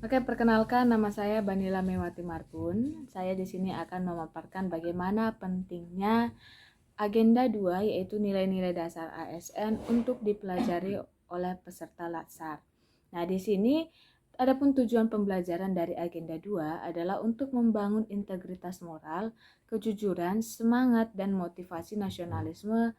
Oke, perkenalkan nama saya Banila Mewati Marpun. Saya di sini akan memaparkan bagaimana pentingnya agenda 2 yaitu nilai-nilai dasar ASN untuk dipelajari oleh peserta Latsar. Nah, di sini adapun tujuan pembelajaran dari agenda 2 adalah untuk membangun integritas moral, kejujuran, semangat dan motivasi nasionalisme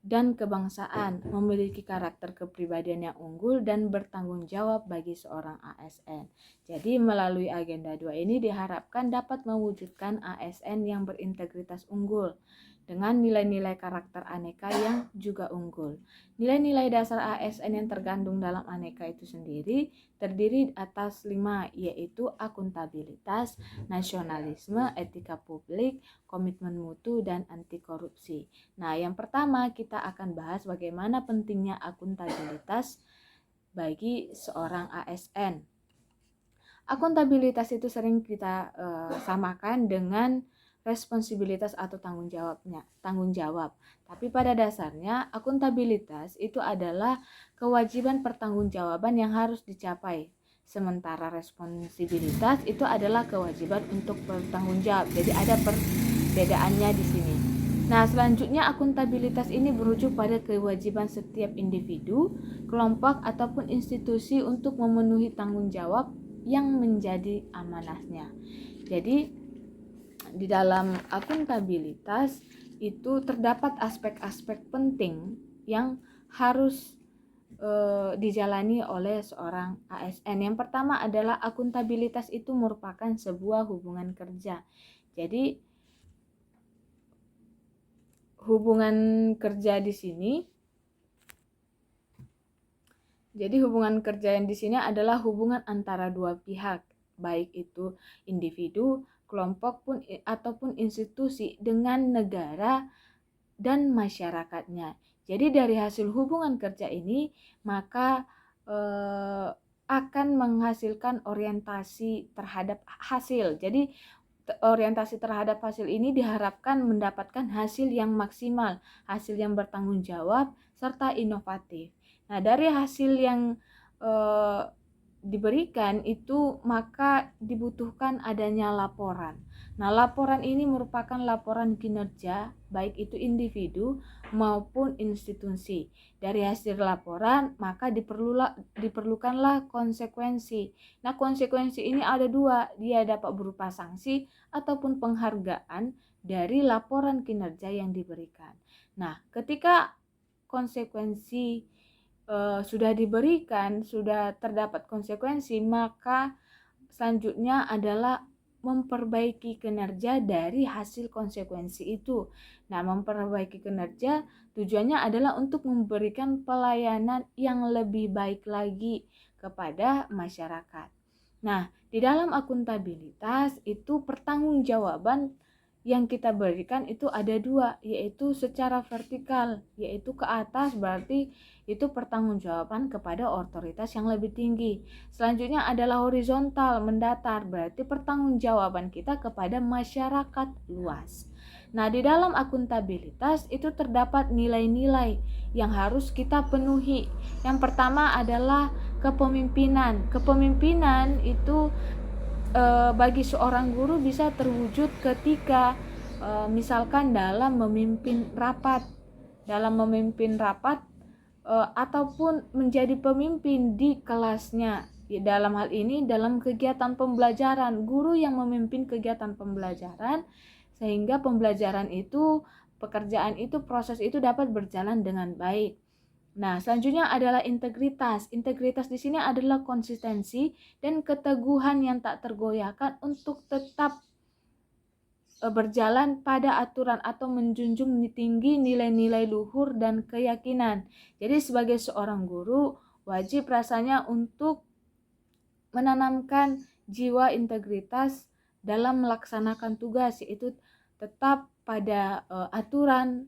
dan kebangsaan, memiliki karakter kepribadian yang unggul dan bertanggung jawab bagi seorang ASN. Jadi melalui agenda 2 ini diharapkan dapat mewujudkan ASN yang berintegritas unggul dengan nilai-nilai karakter aneka yang juga unggul. Nilai-nilai dasar ASN yang tergandung dalam aneka itu sendiri terdiri atas 5, yaitu akuntabilitas, nasionalisme, etika publik, komitmen mutu, dan anti korupsi. Nah, yang pertama kita akan bahas bagaimana pentingnya akuntabilitas bagi seorang ASN. Akuntabilitas itu sering kita samakan dengan responsibilitas atau tanggung jawab. Tapi pada dasarnya akuntabilitas itu adalah kewajiban pertanggungjawaban yang harus dicapai. Sementara responsibilitas itu adalah kewajiban untuk bertanggung jawab. Jadi ada perbedaannya di sini. Nah, selanjutnya akuntabilitas ini merujuk pada kewajiban setiap individu, kelompok ataupun institusi untuk memenuhi tanggung jawab yang menjadi amanahnya. Jadi di dalam akuntabilitas itu terdapat aspek-aspek penting yang harus dijalani oleh seorang ASN. Yang pertama adalah akuntabilitas itu merupakan sebuah hubungan kerja. Jadi hubungan kerja di sini Jadi hubungan kerja yang di sini adalah hubungan antara dua pihak, baik itu individu, kelompok pun ataupun institusi dengan negara dan masyarakatnya. Jadi dari hasil hubungan kerja ini maka akan menghasilkan orientasi terhadap hasil. Jadi orientasi terhadap hasil ini diharapkan mendapatkan hasil yang maksimal, hasil yang bertanggung jawab serta inovatif. Nah, dari hasil yang diberikan itu maka dibutuhkan adanya laporan. Nah, laporan ini merupakan laporan kinerja baik itu individu maupun institusi. Dari hasil laporan maka diperlukanlah konsekuensi. Nah, konsekuensi ini ada dua, dia dapat berupa sanksi ataupun penghargaan dari laporan kinerja yang diberikan. Nah, ketika konsekuensi sudah diberikan, sudah terdapat konsekuensi, maka selanjutnya adalah memperbaiki kinerja dari hasil konsekuensi itu. Nah, memperbaiki kinerja tujuannya adalah untuk memberikan pelayanan yang lebih baik lagi kepada masyarakat. Nah, di dalam akuntabilitas itu pertanggungjawaban yang kita berikan itu ada dua, yaitu secara vertikal, yaitu ke atas, berarti itu pertanggungjawaban kepada otoritas yang lebih tinggi. Selanjutnya adalah horizontal, mendatar, berarti pertanggungjawaban kita kepada masyarakat luas. Nah, di dalam akuntabilitas itu terdapat nilai-nilai yang harus kita penuhi. Yang pertama adalah kepemimpinan. Kepemimpinan itu bagi seorang guru bisa terwujud ketika misalkan dalam memimpin rapat, ataupun menjadi pemimpin di kelasnya. Dalam hal ini dalam kegiatan pembelajaran, guru yang memimpin kegiatan pembelajaran sehingga pembelajaran itu, pekerjaan itu, proses itu dapat berjalan dengan baik. Nah, selanjutnya adalah integritas. Integritas di sini adalah konsistensi dan keteguhan yang tak tergoyahkan untuk tetap berjalan pada aturan atau menjunjung tinggi nilai-nilai luhur dan keyakinan. Jadi sebagai seorang guru wajib rasanya untuk menanamkan jiwa integritas dalam melaksanakan tugas, yaitu tetap pada aturan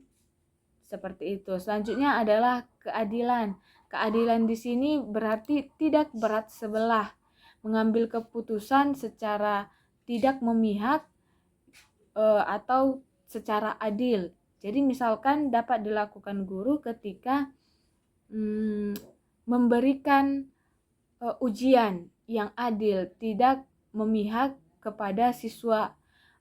seperti itu. Selanjutnya adalah keadilan. Keadilan di sini berarti tidak berat sebelah, mengambil keputusan secara tidak memihak atau secara adil. Jadi misalkan dapat dilakukan guru ketika memberikan ujian yang adil, tidak memihak kepada siswa.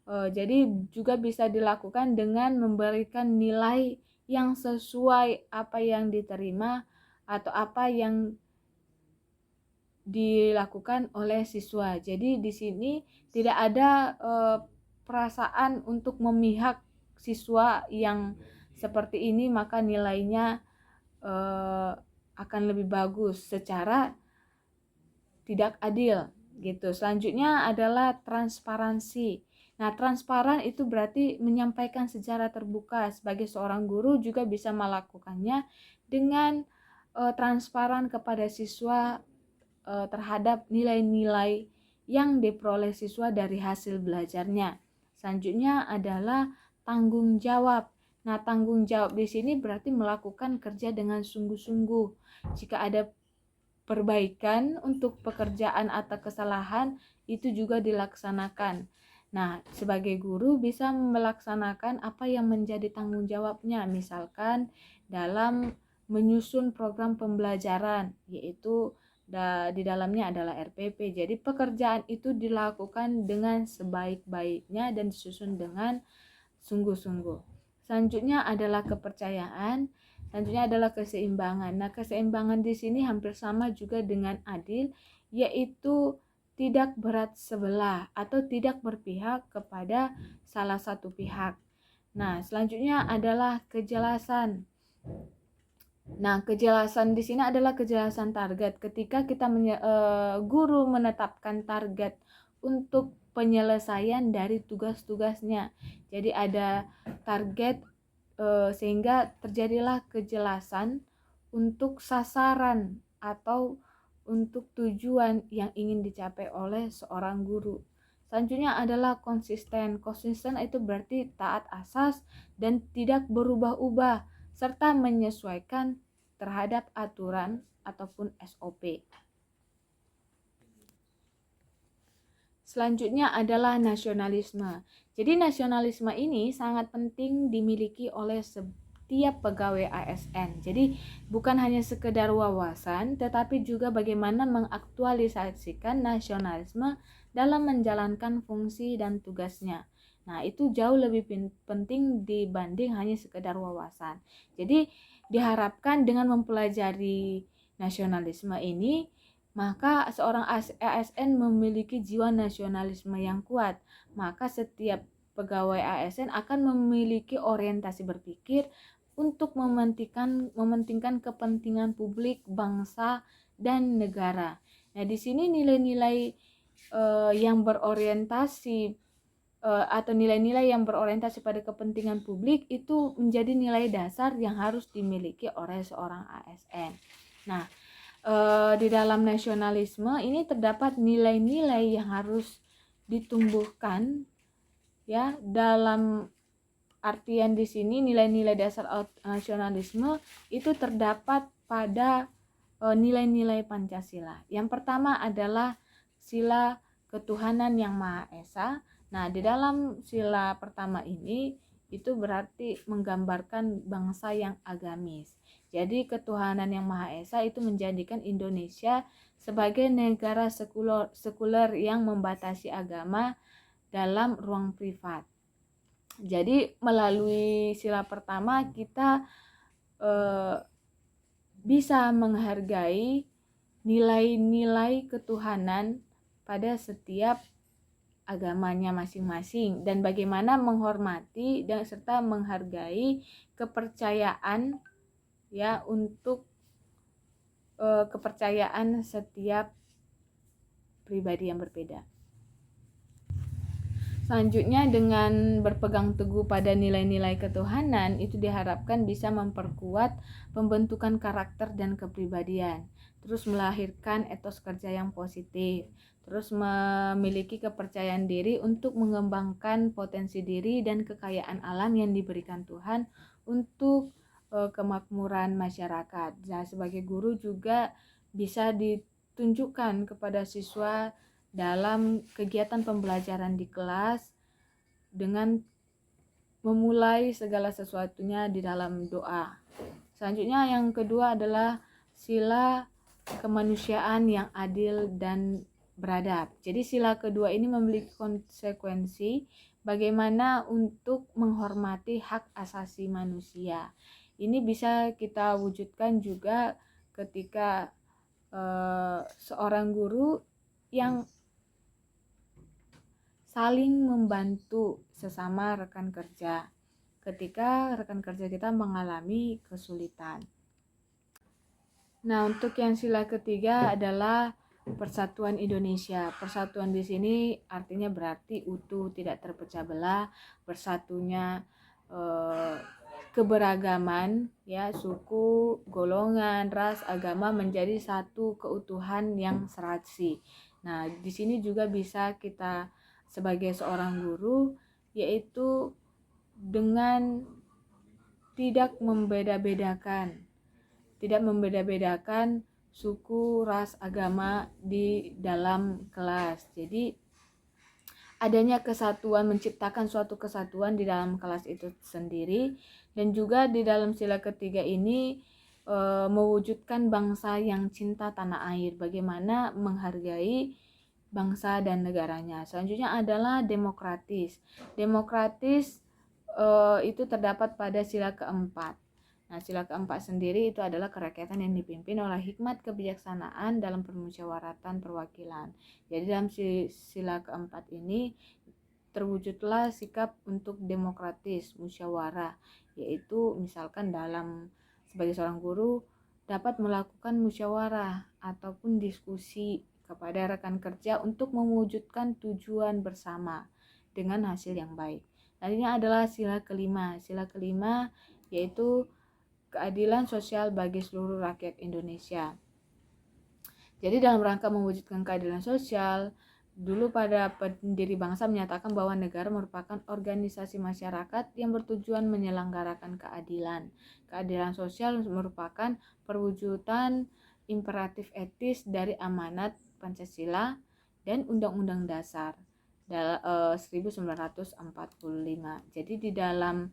Jadi juga bisa dilakukan dengan memberikan nilai yang sesuai apa yang diterima atau apa yang dilakukan oleh siswa. Jadi di sini tidak ada perasaan untuk memihak siswa yang seperti ini maka nilainya akan lebih bagus, secara tidak adil gitu. Selanjutnya adalah transparansi. Nah, transparan itu berarti menyampaikan secara terbuka. Sebagai seorang guru juga bisa melakukannya dengan transparan kepada siswa terhadap nilai-nilai yang diperoleh siswa dari hasil belajarnya. Selanjutnya adalah tanggung jawab. Nah, tanggung jawab di sini berarti melakukan kerja dengan sungguh-sungguh. Jika ada perbaikan untuk pekerjaan atau kesalahan, itu juga dilaksanakan. Nah, sebagai guru bisa melaksanakan apa yang menjadi tanggung jawabnya, misalkan dalam menyusun program pembelajaran, yaitu di dalamnya adalah RPP. Jadi pekerjaan itu dilakukan dengan sebaik-baiknya dan disusun dengan sungguh-sungguh. Selanjutnya adalah kepercayaan. Selanjutnya adalah keseimbangan. Nah, keseimbangan di sini hampir sama juga dengan adil, yaitu tidak berat sebelah atau tidak berpihak kepada salah satu pihak. Nah, selanjutnya adalah kejelasan. Nah, kejelasan di sini adalah kejelasan target. Ketika kita guru menetapkan target untuk penyelesaian dari tugas-tugasnya. Jadi ada target sehingga terjadilah kejelasan untuk sasaran atau untuk tujuan yang ingin dicapai oleh seorang guru. Selanjutnya adalah konsisten. Konsisten itu berarti taat asas dan tidak berubah-ubah serta menyesuaikan terhadap aturan ataupun SOP. Selanjutnya adalah nasionalisme. Jadi nasionalisme ini sangat penting dimiliki oleh setiap pegawai ASN. Jadi bukan hanya sekedar wawasan, tetapi juga bagaimana mengaktualisasikan nasionalisme dalam menjalankan fungsi dan tugasnya. Nah, itu jauh lebih penting dibanding hanya sekedar wawasan. Jadi diharapkan dengan mempelajari nasionalisme ini, maka seorang ASN memiliki jiwa nasionalisme yang kuat. Maka setiap pegawai ASN akan memiliki orientasi berpikir untuk mementingkan kepentingan publik, bangsa, dan negara. Nah, di sini nilai-nilai yang berorientasi atau nilai-nilai yang berorientasi pada kepentingan publik itu menjadi nilai dasar yang harus dimiliki oleh seorang ASN. Nah, di dalam nasionalisme ini terdapat nilai-nilai yang harus ditumbuhkan, ya. Dalam artian di sini nilai-nilai dasar nasionalisme itu terdapat pada nilai-nilai Pancasila. Yang pertama adalah sila ketuhanan yang Maha Esa. Nah, di dalam sila pertama ini itu berarti menggambarkan bangsa yang agamis. Jadi ketuhanan yang Maha Esa itu menjadikan Indonesia sebagai negara sekuler yang membatasi agama dalam ruang privat. Jadi melalui sila pertama kita bisa menghargai nilai-nilai ketuhanan pada setiap agamanya masing-masing dan bagaimana menghormati dan serta menghargai kepercayaan, ya, untuk kepercayaan setiap pribadi yang berbeda. Selanjutnya, dengan berpegang teguh pada nilai-nilai ketuhanan itu diharapkan bisa memperkuat pembentukan karakter dan kepribadian, terus melahirkan etos kerja yang positif, terus memiliki kepercayaan diri untuk mengembangkan potensi diri dan kekayaan alam yang diberikan Tuhan untuk kemakmuran masyarakat. Nah, sebagai guru juga bisa ditunjukkan kepada siswa dalam kegiatan pembelajaran di kelas dengan memulai segala sesuatunya di dalam doa. Selanjutnya yang kedua adalah sila kemanusiaan yang adil dan beradab. Jadi sila kedua ini memiliki konsekuensi bagaimana untuk menghormati hak asasi manusia. Ini bisa kita wujudkan juga ketika seorang guru yang saling membantu sesama rekan kerja ketika rekan kerja kita mengalami kesulitan. Nah, untuk yang sila ketiga adalah Persatuan Indonesia. Persatuan di sini artinya berarti utuh, tidak terpecah belah, bersatunya keberagaman, ya, suku, golongan, ras, agama menjadi satu keutuhan yang serasi. Nah, di sini juga bisa kita sebagai seorang guru, yaitu dengan tidak membeda-bedakan suku, ras, agama di dalam kelas. Jadi adanya kesatuan, menciptakan suatu kesatuan di dalam kelas itu sendiri, dan juga di dalam sila ketiga ini mewujudkan bangsa yang cinta tanah air, bagaimana menghargai bangsa dan negaranya. Selanjutnya adalah demokratis. Demokratis itu terdapat pada sila keempat. Nah, sila keempat sendiri itu adalah kerakyatan yang dipimpin oleh hikmat kebijaksanaan dalam permusyawaratan perwakilan. Jadi dalam sila keempat ini terwujudlah sikap untuk demokratis, musyawarah, yaitu misalkan dalam sebagai seorang guru dapat melakukan musyawarah ataupun diskusi kepada rekan kerja untuk mewujudkan tujuan bersama dengan hasil yang baik. Selanjutnya adalah sila kelima. Sila kelima yaitu keadilan sosial bagi seluruh rakyat Indonesia. Jadi dalam rangka mewujudkan keadilan sosial, dulu pada pendiri bangsa menyatakan bahwa negara merupakan organisasi masyarakat yang bertujuan menyelenggarakan keadilan. Keadilan sosial merupakan perwujudan imperatif etis dari amanat Pancasila dan Undang-Undang Dasar 1945. Jadi di dalam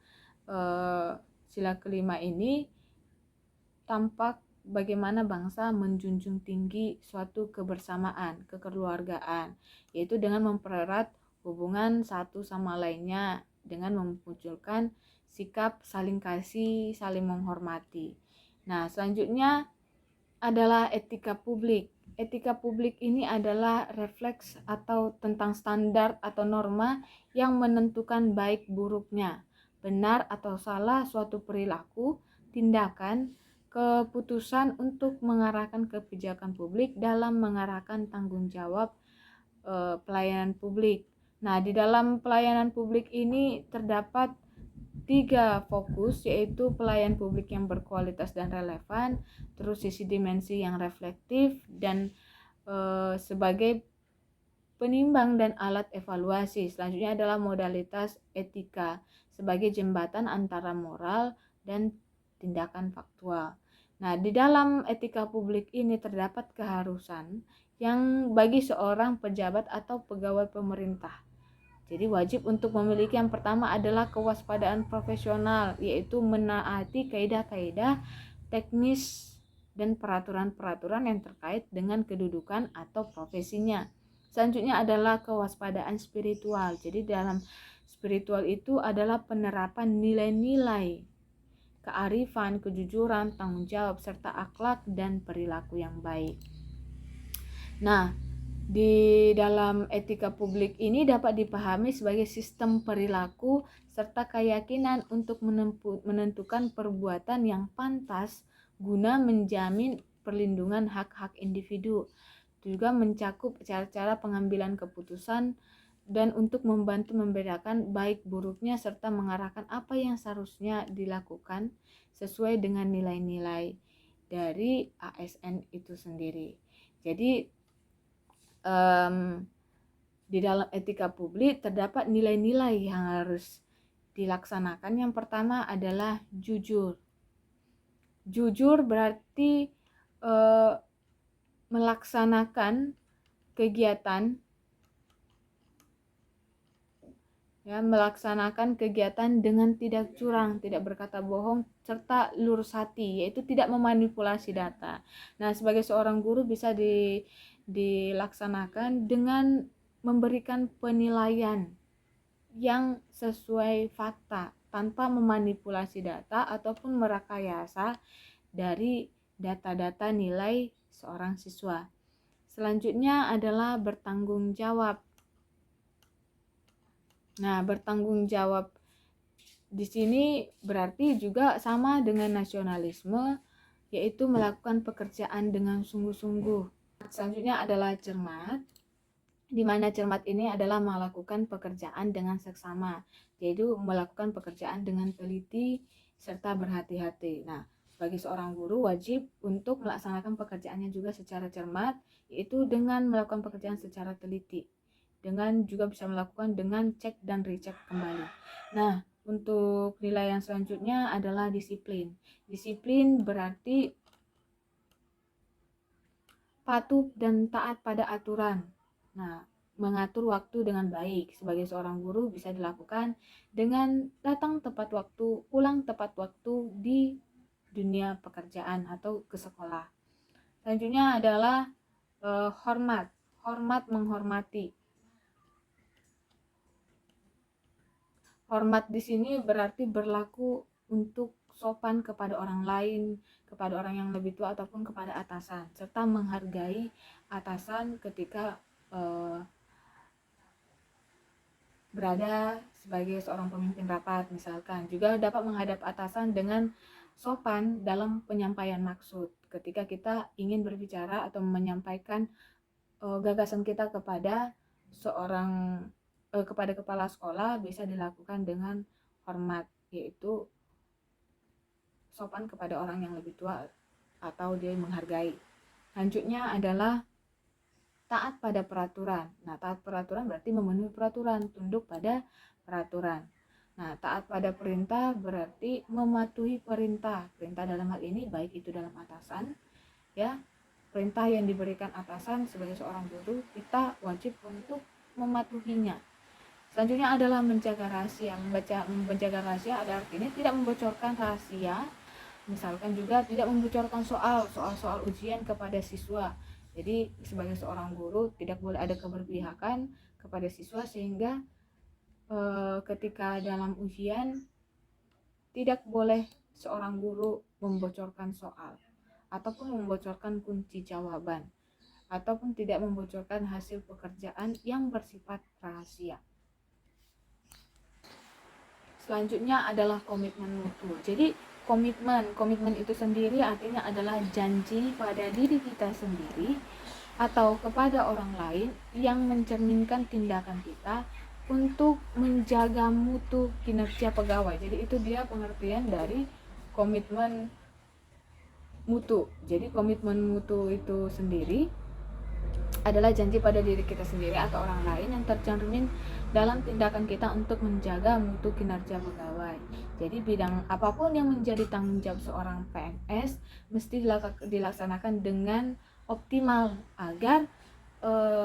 sila kelima ini tampak bagaimana bangsa menjunjung tinggi suatu kebersamaan, kekeluargaan, yaitu dengan mempererat hubungan satu sama lainnya dengan memunculkan sikap saling kasih, saling menghormati. Nah, selanjutnya adalah etika publik. Etika publik ini adalah refleks atau tentang standar atau norma yang menentukan baik buruknya, benar atau salah suatu perilaku, tindakan, keputusan untuk mengarahkan kebijakan publik dalam mengarahkan tanggung jawab pelayanan publik. Nah, di dalam pelayanan publik ini terdapat 3 fokus, yaitu pelayan publik yang berkualitas dan relevan, terus sisi dimensi yang reflektif, dan sebagai penimbang dan alat evaluasi. Selanjutnya adalah modalitas etika sebagai jembatan antara moral dan tindakan faktual. Nah, di dalam etika publik ini terdapat keharusan yang bagi seorang pejabat atau pegawai pemerintah. Jadi wajib untuk memiliki yang pertama adalah kewaspadaan profesional, yaitu menaati kaidah-kaidah teknis dan peraturan-peraturan yang terkait dengan kedudukan atau profesinya. Selanjutnya adalah kewaspadaan spiritual. Jadi dalam spiritual itu adalah penerapan nilai-nilai kearifan, kejujuran, tanggung jawab, serta akhlak dan perilaku yang baik. Nah, di dalam etika publik ini dapat dipahami sebagai sistem perilaku serta keyakinan untuk menentukan perbuatan yang pantas guna menjamin perlindungan hak-hak individu. Juga mencakup cara-cara pengambilan keputusan dan untuk membantu membedakan baik buruknya serta mengarahkan apa yang seharusnya dilakukan sesuai dengan nilai-nilai dari ASN itu sendiri. Jadi di dalam etika publik terdapat nilai-nilai yang harus dilaksanakan. Yang pertama adalah jujur. Jujur berarti melaksanakan kegiatan ya, melaksanakan kegiatan dengan tidak curang, tidak berkata bohong, serta lurus hati, yaitu tidak memanipulasi data. Nah, sebagai seorang guru bisa dilaksanakan dengan memberikan penilaian yang sesuai fakta tanpa memanipulasi data ataupun merekayasa dari data-data nilai seorang siswa. Selanjutnya adalah bertanggung jawab. Nah, bertanggung jawab di sini berarti juga sama dengan nasionalisme, yaitu melakukan pekerjaan dengan sungguh-sungguh. Selanjutnya adalah cermat, di mana cermat ini adalah melakukan pekerjaan dengan seksama, yaitu melakukan pekerjaan dengan teliti serta berhati-hati. Nah, sebagai seorang guru wajib untuk melaksanakan pekerjaannya juga secara cermat, yaitu dengan melakukan pekerjaan secara teliti, dengan juga bisa melakukan dengan cek dan recheck kembali. Nah, untuk nilai yang selanjutnya adalah disiplin. Disiplin berarti patuh dan taat pada aturan. Nah, mengatur waktu dengan baik sebagai seorang guru bisa dilakukan dengan datang tepat waktu, pulang tepat waktu di dunia pekerjaan atau ke sekolah. Selanjutnya adalah hormat. Hormat menghormati. Hormat di sini berarti berlaku untuk sopan kepada orang lain, kepada orang yang lebih tua ataupun kepada atasan, serta menghargai atasan ketika berada sebagai seorang pemimpin rapat misalkan. Juga dapat menghadap atasan dengan sopan dalam penyampaian maksud ketika kita ingin berbicara atau menyampaikan gagasan kita kepada seorang kepada kepala sekolah, bisa dilakukan dengan hormat, yaitu sopan kepada orang yang lebih tua atau dia menghargai. Selanjutnya adalah taat pada peraturan. Nah, taat peraturan berarti memenuhi peraturan, tunduk pada peraturan. Nah, taat pada perintah berarti mematuhi perintah. Perintah dalam hal ini baik itu dalam atasan, ya, perintah yang diberikan atasan sebagai seorang guru, kita wajib untuk mematuhinya. Selanjutnya adalah menjaga rahasia. Menjaga rahasia ada artinya tidak membocorkan rahasia. Misalkan juga tidak membocorkan soal ujian kepada siswa. Jadi sebagai seorang guru tidak boleh ada keberpihakan kepada siswa sehingga ketika dalam ujian tidak boleh seorang guru membocorkan soal ataupun membocorkan kunci jawaban ataupun tidak membocorkan hasil pekerjaan yang bersifat rahasia. Selanjutnya adalah komitmen mutu. Jadi komitmen itu sendiri artinya adalah janji pada diri kita sendiri atau kepada orang lain yang mencerminkan tindakan kita untuk menjaga mutu kinerja pegawai. Jadi itu dia pengertian dari komitmen mutu. Jadi komitmen mutu itu sendiri adalah janji pada diri kita sendiri atau orang lain yang tercermin dalam tindakan kita untuk menjaga mutu kinerja pegawai. Jadi bidang apapun yang menjadi tanggung jawab seorang PNS mesti dilaksanakan dengan optimal agar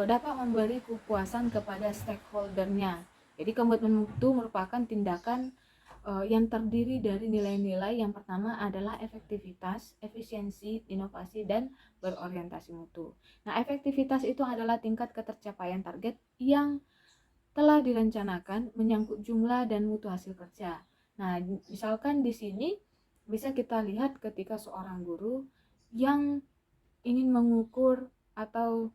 dapat memberi kepuasan kepada stakeholdernya. Jadi komitmen mutu merupakan tindakan yang terdiri dari nilai-nilai. Yang pertama adalah efektivitas, efisiensi, inovasi, dan berorientasi mutu. Nah, efektivitas itu adalah tingkat ketercapaian target yang telah direncanakan menyangkut jumlah dan mutu hasil kerja. Nah, misalkan di sini bisa kita lihat ketika seorang guru yang ingin mengukur atau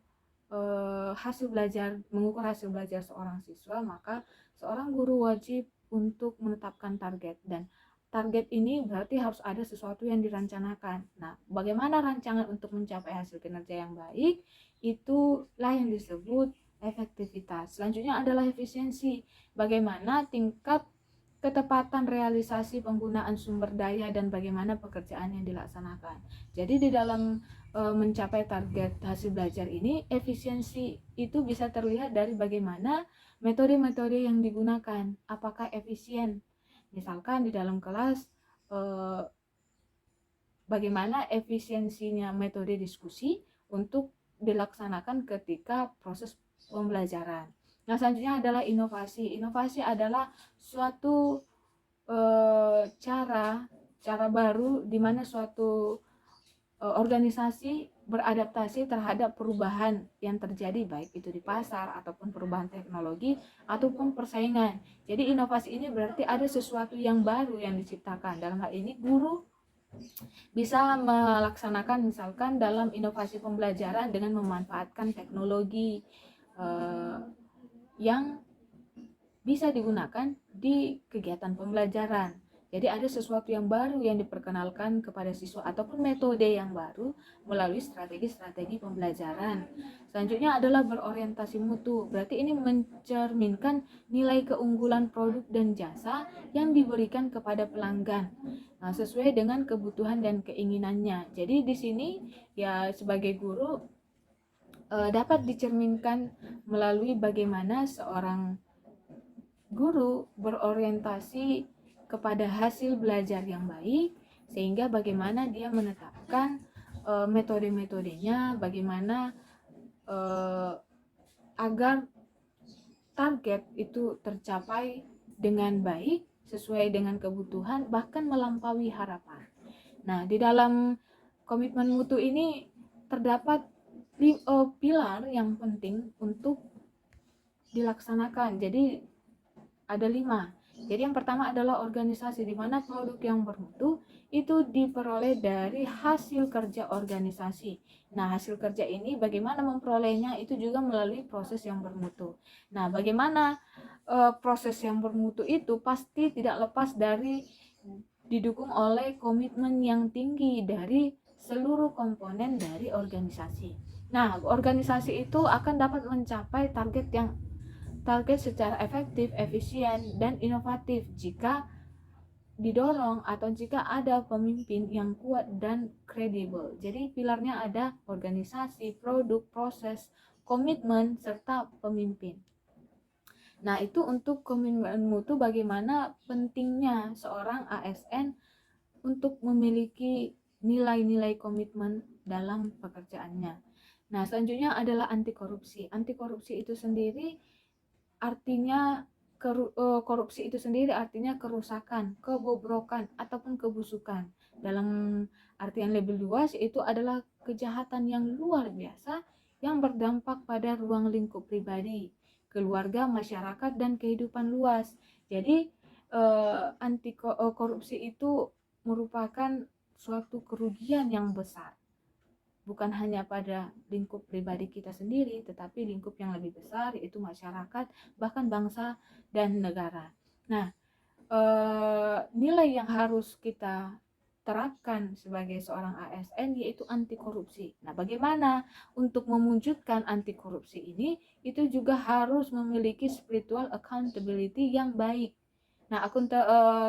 mengukur hasil belajar seorang siswa, maka seorang guru wajib untuk menetapkan target, dan target ini berarti harus ada sesuatu yang direncanakan. Nah, bagaimana rancangan untuk mencapai hasil kinerja yang baik, itulah yang disebut efektivitas. Selanjutnya adalah efisiensi. Bagaimana tingkat ketepatan realisasi penggunaan sumber daya dan bagaimana pekerjaan yang dilaksanakan. Jadi di dalam mencapai target hasil belajar ini, efisiensi itu bisa terlihat dari bagaimana metode-metode yang digunakan, apakah efisien. Misalkan di dalam kelas bagaimana efisiensinya metode diskusi untuk dilaksanakan ketika proses pembelajaran. Nah, selanjutnya adalah inovasi. Inovasi adalah suatu cara baru di mana suatu organisasi beradaptasi terhadap perubahan yang terjadi, baik itu di pasar ataupun perubahan teknologi ataupun persaingan. Jadi inovasi ini berarti ada sesuatu yang baru yang diciptakan. Dalam hal ini guru bisa melaksanakan misalkan dalam inovasi pembelajaran dengan memanfaatkan teknologi yang bisa digunakan di kegiatan pembelajaran. Jadi ada sesuatu yang baru yang diperkenalkan kepada siswa ataupun metode yang baru melalui strategi-strategi pembelajaran. Selanjutnya adalah berorientasi mutu. Berarti ini mencerminkan nilai keunggulan produk dan jasa yang diberikan kepada pelanggan. Nah, sesuai dengan kebutuhan dan keinginannya. Jadi di sini ya sebagai guru dapat dicerminkan melalui bagaimana seorang guru berorientasi kepada hasil belajar yang baik, sehingga bagaimana dia menetapkan metode-metodenya, bagaimana agar target itu tercapai dengan baik, sesuai dengan kebutuhan, bahkan melampaui harapan. Nah, di dalam komitmen mutu ini terdapat pilar yang penting untuk dilaksanakan. Jadi ada 5. Jadi yang pertama adalah organisasi, di mana produk yang bermutu itu diperoleh dari hasil kerja organisasi. Nah, hasil kerja ini bagaimana memperolehnya itu juga melalui proses yang bermutu. Nah, bagaimana proses yang bermutu itu pasti tidak lepas dari didukung oleh komitmen yang tinggi dari seluruh komponen dari organisasi. Nah, organisasi itu akan dapat mencapai target secara efektif, efisien, dan inovatif jika didorong atau jika ada pemimpin yang kuat dan kredibel. Jadi pilarnya ada organisasi, produk, proses, komitmen, serta pemimpin. Nah, itu untuk komitmen mutu, bagaimana pentingnya seorang ASN untuk memiliki nilai-nilai komitmen dalam pekerjaannya. Nah, selanjutnya adalah anti korupsi. Anti korupsi itu sendiri artinya korupsi itu sendiri artinya kerusakan, kebobrokan ataupun kebusukan. Dalam artian lebih luas itu adalah kejahatan yang luar biasa yang berdampak pada ruang lingkup pribadi, keluarga, masyarakat, dan kehidupan luas. Jadi anti korupsi itu merupakan suatu kerugian yang besar, bukan hanya pada lingkup pribadi kita sendiri, tetapi lingkup yang lebih besar, yaitu masyarakat, bahkan bangsa dan negara. Nah, nilai yang harus kita terapkan sebagai seorang ASN yaitu anti korupsi. Nah, bagaimana untuk mewujudkan anti korupsi ini? Itu juga harus memiliki spiritual accountability yang baik. Nah,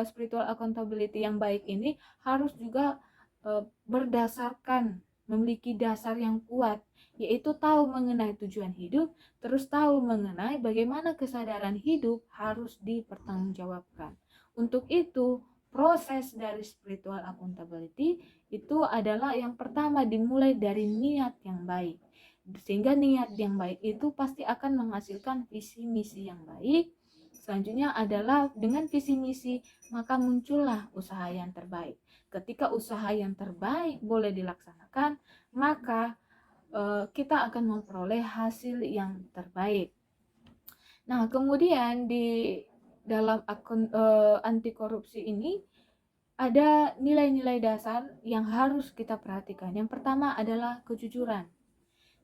spiritual accountability yang baik ini harus juga berdasarkan memiliki dasar yang kuat, yaitu tahu mengenai tujuan hidup, terus tahu mengenai bagaimana kesadaran hidup harus dipertanggungjawabkan. Untuk itu, proses dari spiritual accountability itu adalah yang pertama dimulai dari niat yang baik. Sehingga niat yang baik itu pasti akan menghasilkan visi misi yang baik. Selanjutnya adalah dengan visi misi, maka muncullah usaha yang terbaik. Ketika usaha yang terbaik boleh dilaksanakan, maka kita akan memperoleh hasil yang terbaik. Nah, kemudian di dalam anti korupsi ini ada nilai-nilai dasar yang harus kita perhatikan. Yang pertama adalah kejujuran.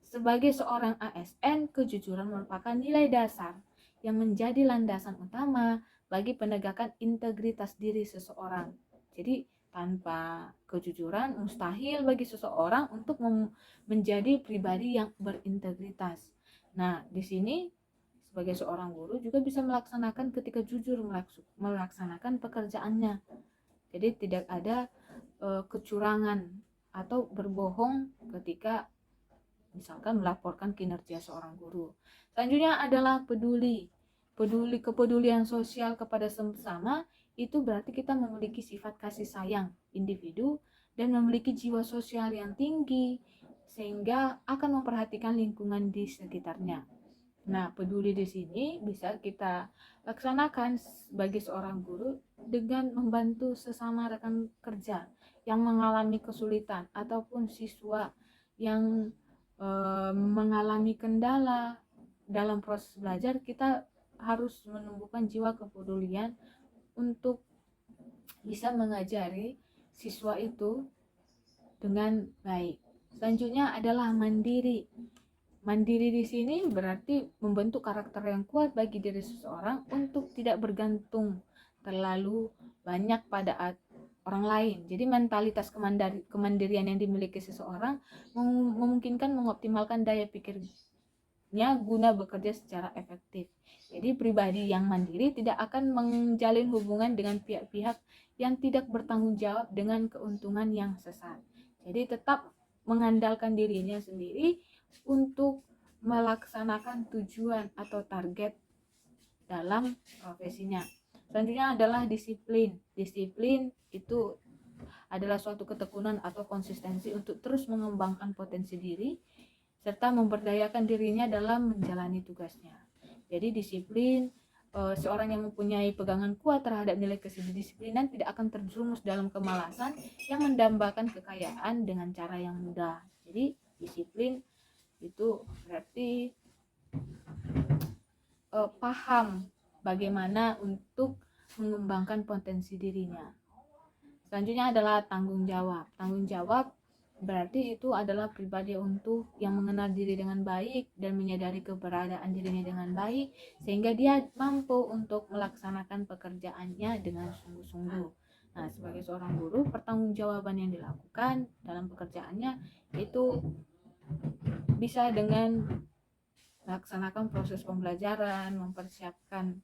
Sebagai seorang ASN, kejujuran merupakan nilai dasar yang menjadi landasan utama bagi penegakan integritas diri seseorang. Jadi tanpa kejujuran mustahil bagi seseorang untuk menjadi pribadi yang berintegritas. Nah, di sini sebagai seorang guru juga bisa melaksanakan ketika jujur melaksanakan pekerjaannya. Jadi tidak ada kecurangan atau berbohong ketika misalkan melaporkan kinerja seorang guru. Selanjutnya adalah kepedulian sosial kepada sesama. Itu berarti kita memiliki sifat kasih sayang individu dan memiliki jiwa sosial yang tinggi sehingga akan memperhatikan lingkungan di sekitarnya. Nah, peduli di sini bisa kita laksanakan sebagai seorang guru dengan membantu sesama rekan kerja yang mengalami kesulitan ataupun siswa yang mengalami kendala dalam proses belajar. Kita harus menumbuhkan jiwa kepedulian untuk bisa mengajari siswa itu dengan baik. Selanjutnya adalah mandiri. Mandiri di sini berarti membentuk karakter yang kuat bagi diri seseorang untuk tidak bergantung terlalu banyak pada orang lain. Jadi mentalitas kemandirian yang dimiliki seseorang memungkinkan mengoptimalkan daya pikirnya guna bekerja secara efektif. Jadi pribadi yang mandiri tidak akan menjalin hubungan dengan pihak-pihak yang tidak bertanggung jawab dengan keuntungan yang sesat. Jadi tetap mengandalkan dirinya sendiri untuk melaksanakan tujuan atau target dalam profesinya. Selanjutnya adalah disiplin. Disiplin itu adalah suatu ketekunan atau konsistensi untuk terus mengembangkan potensi diri serta memberdayakan dirinya dalam menjalani tugasnya. Jadi disiplin, seorang yang mempunyai pegangan kuat terhadap nilai kedisiplinan tidak akan terjerumus dalam kemalasan yang mendambakan kekayaan dengan cara yang mudah. Jadi disiplin itu berarti paham bagaimana untuk mengembangkan potensi dirinya. Selanjutnya adalah tanggung jawab. Tanggung jawab berarti itu adalah pribadi untuk yang mengenal diri dengan baik dan menyadari keberadaan dirinya dengan baik sehingga dia mampu untuk melaksanakan pekerjaannya dengan sungguh-sungguh. Nah, sebagai seorang guru, pertanggungjawaban yang dilakukan dalam pekerjaannya itu bisa dengan melaksanakan proses pembelajaran, mempersiapkan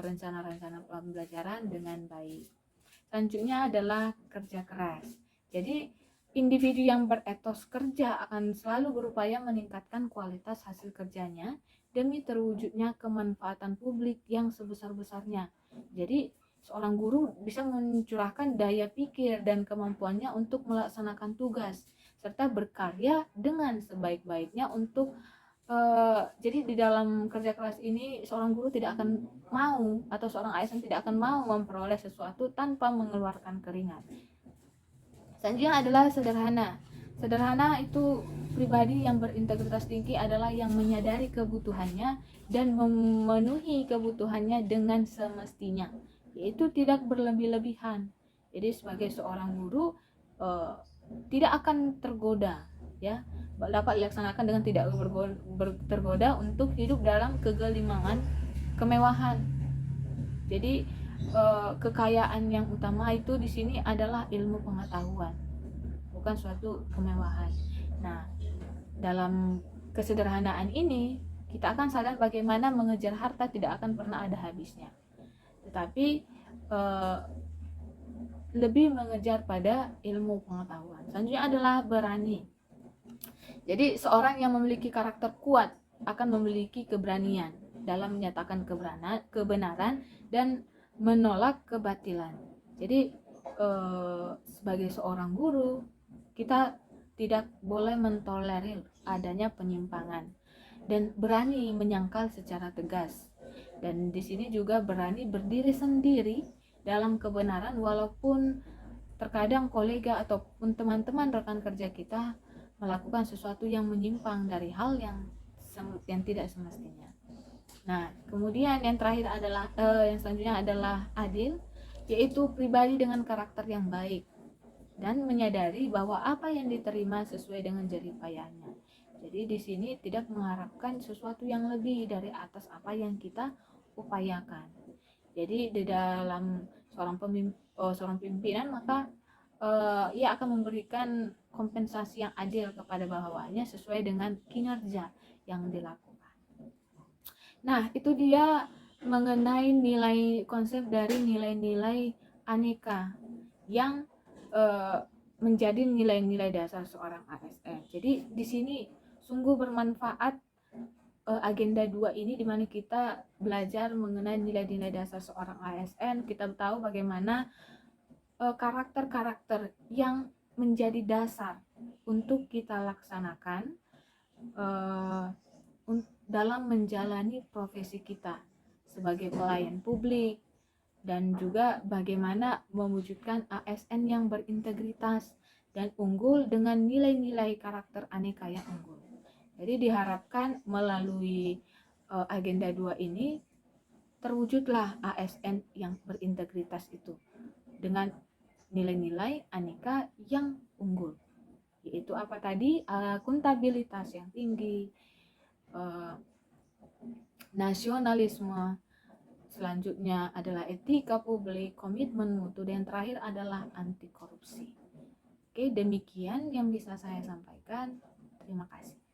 rencana-rencana pembelajaran dengan baik. Selanjutnya adalah kerja keras. Jadi individu yang beretos kerja akan selalu berupaya meningkatkan kualitas hasil kerjanya demi terwujudnya kemanfaatan publik yang sebesar-besarnya. Jadi seorang guru bisa mencurahkan daya pikir dan kemampuannya untuk melaksanakan tugas serta berkarya dengan sebaik-baiknya untuk jadi di dalam kerja keras ini seorang guru tidak akan mau atau seorang ASN tidak akan mau memperoleh sesuatu tanpa mengeluarkan keringat. Selanjutnya adalah sederhana. Sederhana itu pribadi yang berintegritas tinggi adalah yang menyadari kebutuhannya dan memenuhi kebutuhannya dengan semestinya, yaitu tidak berlebih-lebihan. Jadi sebagai seorang guru tidak akan tergoda, ya, dapat dilaksanakan dengan tidak tergoda untuk hidup dalam kegelimangan kemewahan. Jadi kekayaan yang utama itu di sini adalah ilmu pengetahuan, bukan suatu kemewahan. Nah, dalam kesederhanaan ini kita akan sadar bagaimana mengejar harta tidak akan pernah ada habisnya, tetapi lebih mengejar pada ilmu pengetahuan. Selanjutnya adalah berani. Jadi seorang yang memiliki karakter kuat akan memiliki keberanian dalam menyatakan kebenaran dan menolak kebatilan. Jadi sebagai seorang guru kita tidak boleh mentolerir adanya penyimpangan dan berani menyangkal secara tegas. Dan di sini juga berani berdiri sendiri dalam kebenaran walaupun terkadang kolega ataupun teman-teman rekan kerja kita melakukan sesuatu yang menyimpang dari hal yang tidak semestinya. Nah, kemudian yang terakhir adalah yang selanjutnya adalah adil, yaitu pribadi dengan karakter yang baik dan menyadari bahwa apa yang diterima sesuai dengan jerih payahnya. Jadi di sini tidak mengharapkan sesuatu yang lebih dari atas apa yang kita upayakan. Jadi di dalam seorang pimpinan maka ia akan memberikan kompensasi yang adil kepada bawahannya sesuai dengan kinerja yang dilakukan. Nah, itu dia mengenai konsep dari nilai-nilai aneka yang menjadi nilai-nilai dasar seorang ASN. Jadi di sini sungguh bermanfaat agenda 2 ini, di mana kita belajar mengenai nilai-nilai dasar seorang ASN. Kita tahu bagaimana karakter-karakter yang menjadi dasar untuk kita laksanakan dalam menjalani profesi kita sebagai pelayan publik, dan juga bagaimana mewujudkan ASN yang berintegritas dan unggul dengan nilai-nilai karakter aneka yang unggul. Jadi diharapkan melalui agenda 2 ini terwujudlah ASN yang berintegritas itu dengan nilai-nilai aneka yang unggul, yaitu apa tadi? Akuntabilitas yang tinggi, nasionalisme, selanjutnya adalah etika publik, komitmen mutu, dan terakhir adalah anti korupsi. Oke, demikian yang bisa saya sampaikan. Terima kasih.